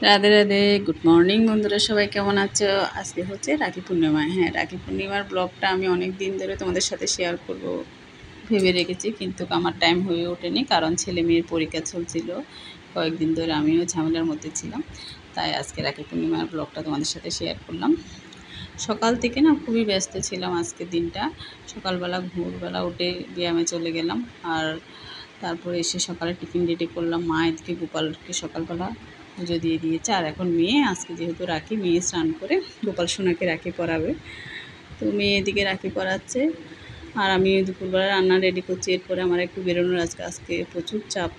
Radhe Radhe, good morning বন্ধুরা, সবাই কেমন আছো? আজকে হচ্ছে রাখি পূর্ণিমা। হ্যাঁ, রাখি পূর্ণিমার ব্লগটা আমি অনেক দিন ধরে তোমাদের সাথে শেয়ার করব ভেবে রেখেছি, কিন্তু আমার টাইম হয়ে ওঠেনি, কারণ ছেলে মেয়ের পরীক্ষা চলছিল। কয়েকদিন ধরে আমিও ঝামেলার মধ্যে ছিলাম, তাই আজকে রাখি পূর্ণিমার ব্লগটা তোমাদের সাথে শেয়ার করলাম। সকাল থেকে না খুবই ব্যস্ত ছিলাম আজকের দিনটা। সকালবেলা ভোরবেলা উঠে ব্যায়ামে চলে গেলাম, আর তারপরে এসে সকালে টিফিন রেডি করলাম। মা এদিকে গোপালকে সকালবেলা পুজো দিয়ে দিয়েছে, আর এখন মেয়ে, আজকে যেহেতু রাখি, মেয়ে স্নান করে গোপাল সোনাকে রাখি পরাবে, তো মেয়ে এদিকে রাখি পরাচ্ছে, আর আমি দুপুরবেলা রান্না রেডি করছি। এরপরে আমার একটু বেরোনোর আজকে প্রচুর চাপ,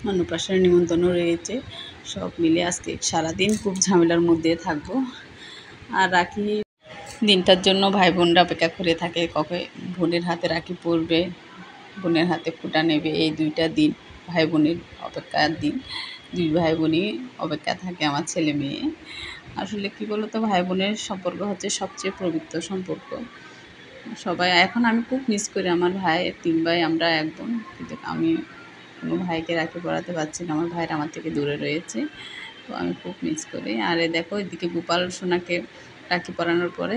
অন্নপ্রাশনের নিমন্ত্রণও রয়েছে। সব মিলে আজকে সারাদিন খুব ঝামেলার মধ্যে থাকবো। আর রাখি দিনটার জন্য ভাই বোনরা অপেক্ষা করে থাকে, কবে বোনের হাতে রাখি পরবে, বোনের হাতে ফোঁটা নেবে। এই দুইটা দিন ভাই বোনের অপেক্ষার দিন, দুই ভাই বোনই অপেক্ষা থাকে, আমার ছেলে মেয়ে। আসলে কী বলো তো, ভাই বোনের সম্পর্ক হচ্ছে সবচেয়ে পবিত্র সম্পর্ক। সবাই এখন আমি খুব মিস করি আমার ভাই, 3 ভাই আমরা এক বোন, কিন্তু আমি কোনো ভাইকে রাখি পরাতে পারছি না, আমার ভাইয়ের আমার থেকে দূরে রয়েছে, তো আমি খুব মিস করি। আর দেখো এদিকে গোপাল সোনাকে রাখি পরানোর পরে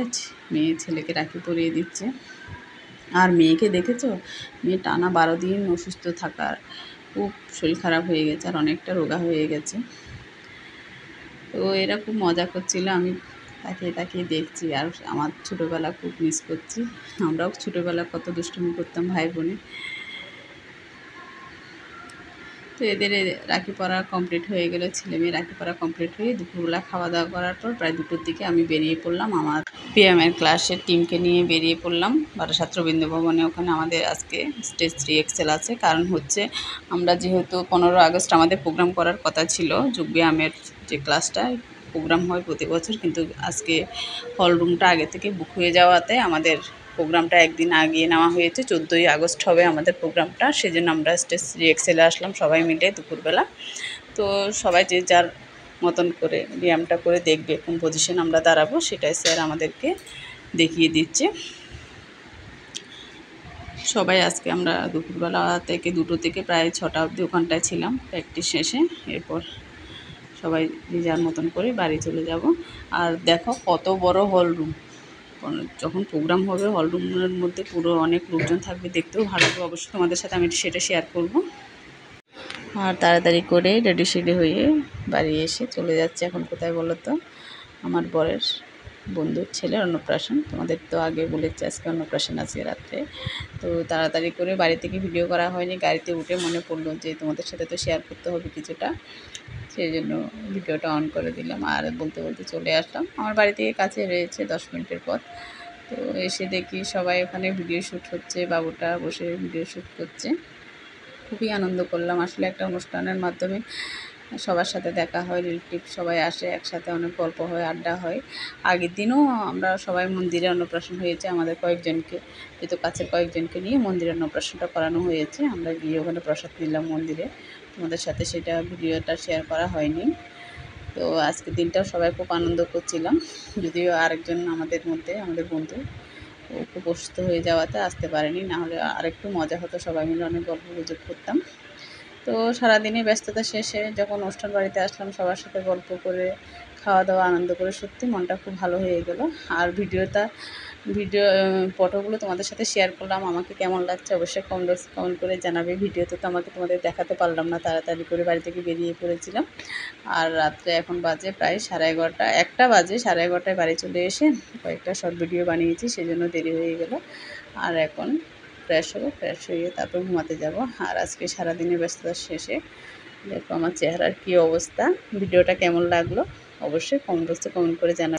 মেয়ে ছেলেকে রাখি পরিয়ে দিচ্ছে। আর মেয়েকে দেখেছো, মেয়ে টানা 12 দিন অসুস্থ থাকার, খুব শরীর খারাপ হয়ে গেছে, আর অনেকটা রোগা হয়ে গেছে। তো এরা খুব মজা করছিল, আমি তাকিয়ে তাকিয়ে দেখছি, আর আমার ছোটোবেলা খুব মিস করছি। আমরাও ছোটোবেলা কত দুষ্টুমি করতাম ভাই বোনে। তো এদের রাখি পরা কমপ্লিট হয়ে গেলো, ছেলে মেয়ে রাখি পরা কমপ্লিট হয়ে দুপুরবেলা খাওয়া দাওয়া করার পর প্রায় 2টোর দিকে আমি বেরিয়ে পড়লাম, আমার পিএমের ক্লাসের টিমকে নিয়ে বেরিয়ে পড়লাম বারাসাত রবীন্দ্র ভবনে। ওখানে আমাদের আজকে স্টেজ রিহার্সাল আছে, কারণ হচ্ছে আমরা যেহেতু 15 আগস্ট আমাদের প্রোগ্রাম করার কথা ছিল, যোগব্যায়ামের যে ক্লাসটা প্রোগ্রাম হয় প্রতি বছর, কিন্তু আজকে হল রুমটা আগে থেকে বুক হয়ে যাওয়াতে আমাদের প্রোগ্রামটা একদিন আগিয়ে নেওয়া হয়েছে। 14ই আগস্ট হবে আমাদের প্রোগ্রামটা, সেজন্য আমরা স্টেজ রিহার্সালে আসলাম সবাই মিলে দুপুরবেলা। তো সবাই যে যার মতন করে ব্যায়ামটা করে দেখবে, কোন পজিশন আমরা দাঁড়াবো সেটাই স্যার আমাদেরকে দেখিয়ে দিচ্ছে। সবাই আজকে আমরা দুপুরবেলা থেকে 2টো থেকে প্রায় 6টা অবধি ওখানটায় ছিলাম প্র্যাকটিস শেষে। এরপর সবাই যে যার মতন করে বাড়ি চলে যাব। আর দেখো কত বড় হল রুম, যখন প্রোগ্রাম হবে হল রুমের মধ্যে পুরো অনেক লোকজন থাকবে, দেখতেও ভালো লাগবে। অবশ্যই তোমাদের সাথে আমি সেটা শেয়ার করব। আর তাড়াতাড়ি করে রেডি সেডি হয়ে বাড়ি এসে চলে যাচ্ছে এখন কোথায় বলো তো, আমার বরের বন্ধুর ছেলের অন্নপ্রাশন। তোমাদের তো আগে বলেছি আজকে অন্নপ্রাশন আছে রাত্রে, তো তাড়াতাড়ি করে বাড়ি থেকে ভিডিও করা হয়নি, গাড়িতে উঠে মনে পড়লো যে তোমাদের সাথে তো শেয়ার করতে হবে কিছুটা, সেই জন্য ভিডিওটা অন করে দিলাম, আর বলতে বলতে চলে আসলাম। আমার বাড়ি থেকে কাছে রয়েছে 10 মিনিটের পথ। তো এসে দেখি সবাই ওখানে ভিডিও শ্যুট হচ্ছে, বাবুটা বসে ভিডিও শ্যুট করছে। খুবই আনন্দ করলাম, আসলে একটা অনুষ্ঠানের মাধ্যমে সবার সাথে দেখা হয়, রিলেটিভ সবাই আসে একসাথে, অনেক গল্প হয়, আড্ডা হয়। আগের দিনও আমরা সবাই মন্দিরে অন্নপ্রাশন হয়েছে আমাদের কয়েকজনকে, যেহেতু কাছের কয়েকজনকে নিয়ে মন্দিরে অন্নপ্রাশনটা করানো হয়েছে। আমরা গিয়ে ওখানে প্রসাদ নিলাম মন্দিরে, তোমাদের সাথে সেটা ভিডিওটা শেয়ার করা হয়নি। তো আজকের দিনটাও সবাই খুব আনন্দ করছিলাম, যদিও আরেকজন আমাদের মধ্যে আমাদের বন্ধু ও খুব অসুস্থ হয়ে যাওয়াতে আসতে পারেনি, নাহলে আরেকটু মজা হতো, সবাই মিলে অনেক গল্প গুজব করতাম। তো সারাদিনে ব্যস্ততা শেষে যখন অনুষ্ঠান বাড়িতে আসলাম, সবার সাথে গল্প করে খাওয়া দাওয়া আনন্দ করে সত্যি মনটা খুব ভালো হয়ে গেল। আর ভিডিও ফটোগুলো তোমাদের সাথে শেয়ার করলাম, আমাকে কেমন লাগছে অবশ্যই কমেন্ট করে জানাবে। ভিডিওতে তো আমাকে তোমাদের দেখাতে পারলাম না, তাড়াতাড়ি করে বাড়ি থেকে বেরিয়ে পড়েছিলাম। আর রাত্রে এখন বাজে প্রায় 11:30, 1টা বাজে, 11:30টায় বাড়ি চলে এসে কয়েকটা শর্ট ভিডিও বানিয়েছি, সেজন্য দেরি হয়ে গেল। আর এখন ফ্রেশ হবো, ফ্রেশ হয়ে তারপর ঘুমাতে যাব। আর আজকে সারাদিনের ব্যস্ততার শেষে দেখো আমার চেহারার কী অবস্থা। ভিডিওটা কেমন লাগলো অবশ্যই কমেন্ট বক্সে কমেন্ট করে জানাবে।